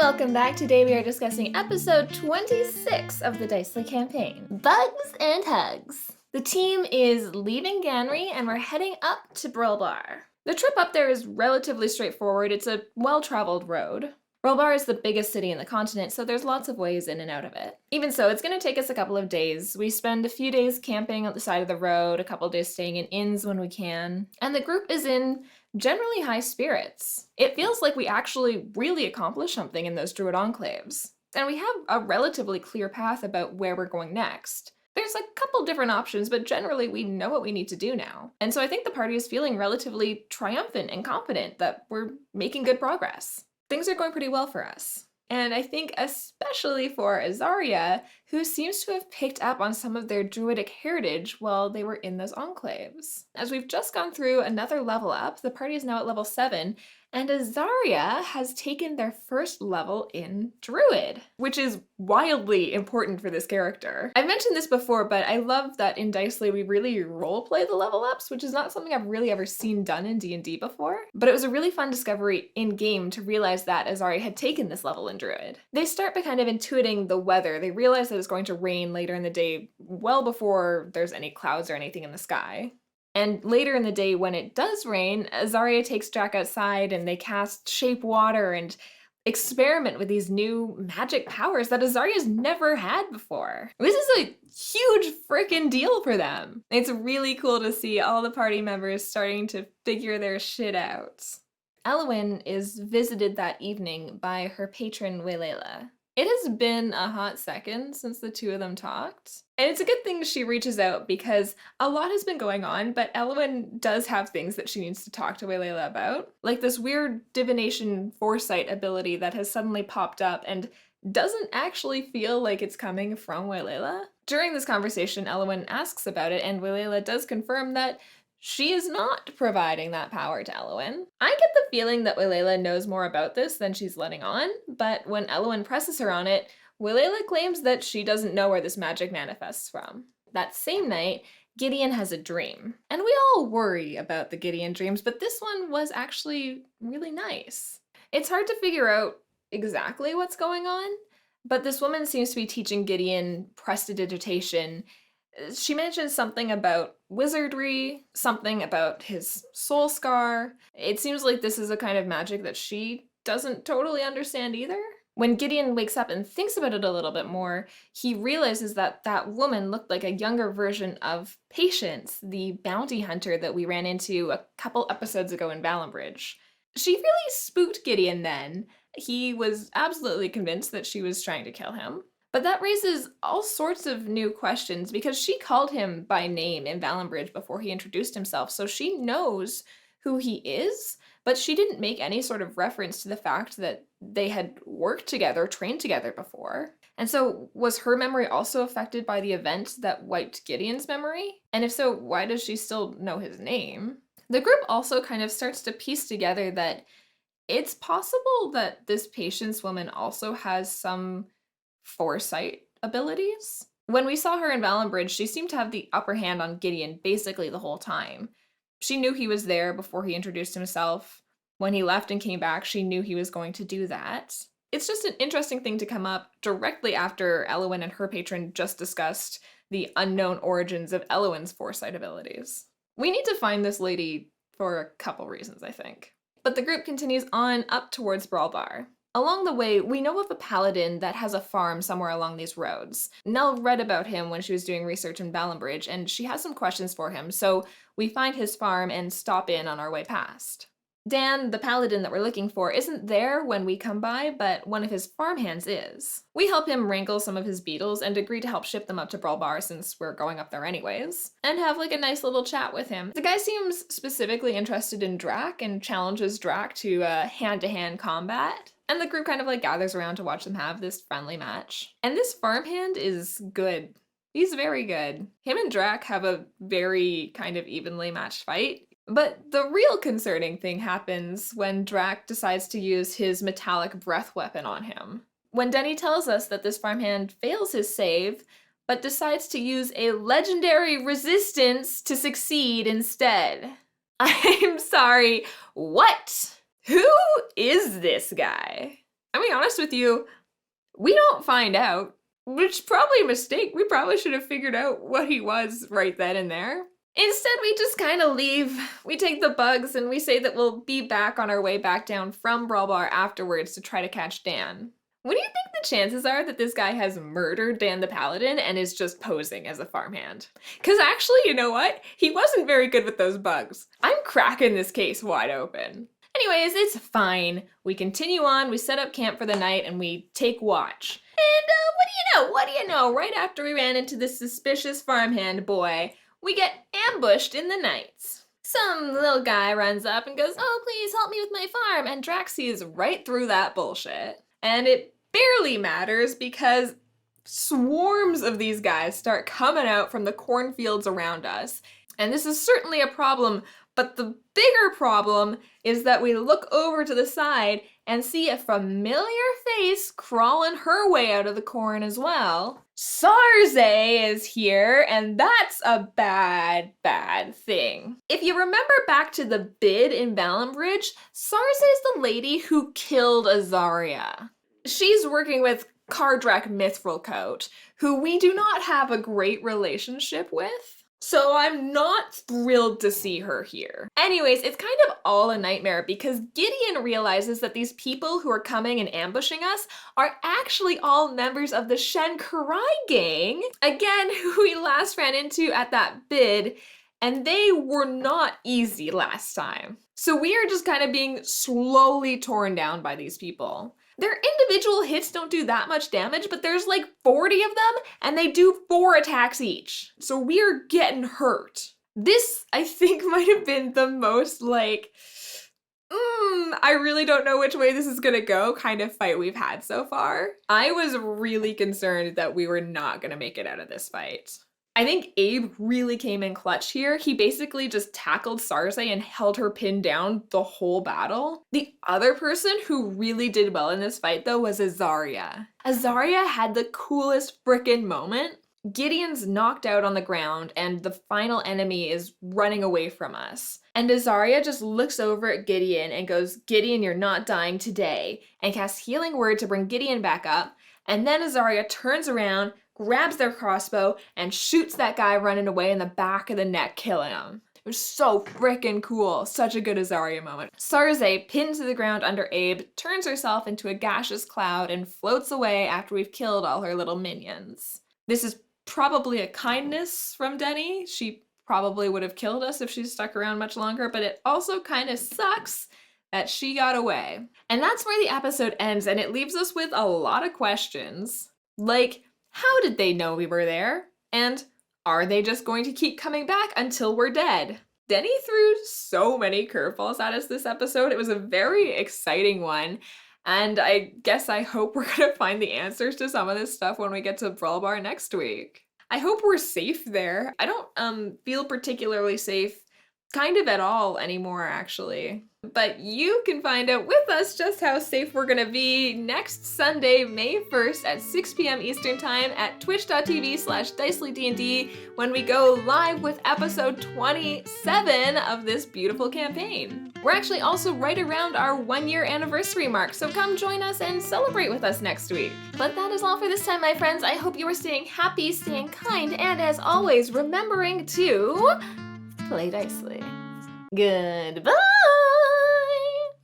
welcome back. Today we are discussing episode 26 of the Dicely campaign, Bugs and Hugs. The team is leaving Ganry and we're heading up to Brilbar. The trip up there is relatively straightforward. It's a well-traveled road. Brilbar is the biggest city in the continent, so there's lots of ways in and out of it. Even so, it's going to take us a couple of days. We spend a few days camping on the side of the road, a couple of days staying in inns when we can, and the group is in generally high spirits. It feels like we actually really accomplished something in those Druid enclaves, and we have a relatively clear path about where we're going next. There's a couple different options, but generally we know what we need to do now. And so I think the party is feeling relatively triumphant and confident that we're making good progress. Things are going pretty well for us. And I think especially for Azaria, who seems to have picked up on some of their druidic heritage while they were in those enclaves. As we've just gone through another level up, the party is now at level 7, and Azaria has taken their first level in Druid, which is wildly important for this character. I've mentioned this before, but I love that in Dicely we really roleplay the level ups, which is not something I've really ever seen done in D&D before. But it was a really fun discovery in-game to realize that Azaria had taken this level in Druid. They start by kind of intuiting the weather. They realize that it's going to rain later in the day, well before there's any clouds or anything in the sky. And later in the day when it does rain, Azaria takes Drac outside and they cast Shape Water and experiment with these new magic powers that Azaria's never had before. This is a huge freaking deal for them. It's really cool to see all the party members starting to figure their shit out. Elwynn is visited that evening by her patron Welela. It has been a hot second since the two of them talked. And it's a good thing she reaches out because a lot has been going on, but Elwynn does have things that she needs to talk to Welela about. Like this weird divination foresight ability that has suddenly popped up and doesn't actually feel like it's coming from Welela. During this conversation, Elwynn asks about it and Welela does confirm that she is not providing that power to Elwynn. I get the feeling that Welela knows more about this than she's letting on, but when Elwynn presses her on it, Welela claims that she doesn't know where this magic manifests from. That same night, Gideon has a dream. And we all worry about the Gideon dreams, but this one was actually really nice. It's hard to figure out exactly what's going on, but this woman seems to be teaching Gideon prestidigitation. She mentions something about wizardry, something about his soul scar. It seems like this is a kind of magic that she doesn't totally understand either. When Gideon wakes up and thinks about it a little bit more, he realizes that that woman looked like a younger version of Patience, the bounty hunter that we ran into a couple episodes ago in Valenbridge. She really spooked Gideon then. He was absolutely convinced that she was trying to kill him. But that raises all sorts of new questions because she called him by name in Valenbridge before he introduced himself, so she knows who he is, but she didn't make any sort of reference to the fact that they had worked together, trained together before. And so was her memory also affected by the event that wiped Gideon's memory? And if so, why does she still know his name? The group also kind of starts to piece together that it's possible that this Patience woman also has some foresight abilities. When we saw her in Valenbridge, she seemed to have the upper hand on Gideon basically the whole time. She knew he was there before he introduced himself. When he left and came back, she knew he was going to do that. It's just an interesting thing to come up directly after Elwynn and her patron just discussed the unknown origins of Elwynn's foresight abilities. We need to find this lady for a couple reasons, I think. But the group continues on up towards Brilbar. Along the way, we know of a paladin that has a farm somewhere along these roads. Nell read about him when she was doing research in Valenbridge, and she has some questions for him, so we find his farm and stop in on our way past. Dan, the paladin that we're looking for, isn't there when we come by, but one of his farmhands is. We help him wrangle some of his beetles and agree to help ship them up to Brilbar since we're going up there anyways, and have like a nice little chat with him. The guy seems specifically interested in Drac and challenges Drac to hand-to-hand combat. And the group kind of like gathers around to watch them have this friendly match. And this farmhand is good. He's very good. Him and Drac have a very kind of evenly matched fight. But the real concerning thing happens when Drac decides to use his metallic breath weapon on him. When Denny tells us that this farmhand fails his save, but decides to use a legendary resistance to succeed instead. I'm sorry, what? Who is this guy? I'm being honest with you, we don't find out, which is probably a mistake. We probably should have figured out what he was right then and there. Instead, we just kind of leave. We take the bugs and we say that we'll be back on our way back down from Brawl Bar afterwards to try to catch Dan. What do you think the chances are that this guy has murdered Dan the Paladin and is just posing as a farmhand? Because actually, you know what? He wasn't very good with those bugs. I'm cracking this case wide open. Anyways, it's fine. We continue on, we set up camp for the night, and we take watch. And what do you know? Right after we ran into this suspicious farmhand boy, we get ambushed in the night. Some little guy runs up and goes, "Oh, please help me with my farm," and Drax sees right through that bullshit. And it barely matters because swarms of these guys start coming out from the cornfields around us. And this is certainly a problem, but the bigger problem is that we look over to the side and see a familiar face crawling her way out of the corn as well. Sarze is here, and that's a bad, bad thing. If you remember back to the bid in Bridge, Sarze is the lady who killed Azaria. She's working with Kardrak Mithrilcoat, who we do not have a great relationship with. So I'm not thrilled to see her here. Anyways, it's kind of all a nightmare because Gideon realizes that these people who are coming and ambushing us are actually all members of the Shen Kurai gang, again, who we last ran into at that bid, and they were not easy last time. So we are just kind of being slowly torn down by these people. Their individual hits don't do that much damage, but there's like 40 of them, and they do 4 attacks each. So we're getting hurt. This, I think, might have been the most like, I really don't know which way this is gonna go kind of fight we've had so far. I was really concerned that we were not gonna make it out of this fight. I think Abe really came in clutch here. He basically just tackled Sarze and held her pinned down the whole battle. The other person who really did well in this fight, though, was Azaria. Azaria had the coolest frickin' moment. Gideon's knocked out on the ground, and the final enemy is running away from us. And Azaria just looks over at Gideon and goes, "Gideon, you're not dying today," and casts Healing Word to bring Gideon back up. And then Azaria turns around, grabs their crossbow, and shoots that guy running away in the back of the neck, killing him. It was so frickin' cool. Such a good Azaria moment. Sarze, pinned to the ground under Abe, turns herself into a gaseous cloud and floats away after we've killed all her little minions. This is probably a kindness from Denny. She probably would have killed us if she stuck around much longer, but it also kind of sucks that she got away. And that's where the episode ends, and it leaves us with a lot of questions. Like, how did they know we were there? And are they just going to keep coming back until we're dead? Denny threw so many curveballs at us this episode. It was a very exciting one. And I guess I hope we're gonna find the answers to some of this stuff when we get to Brawl Bar next week. I hope we're safe there. I don't feel particularly safe kind of at all anymore, actually. But you can find out with us just how safe we're gonna be next Sunday, May 1st at 6 p.m. Eastern Time at twitch.tv/DicelyDND when we go live with episode 27 of this beautiful campaign. We're actually also right around our 1-year anniversary mark, so come join us and celebrate with us next week. But that is all for this time, my friends. I hope you are staying happy, staying kind, and as always, remembering to play dicely. Goodbye!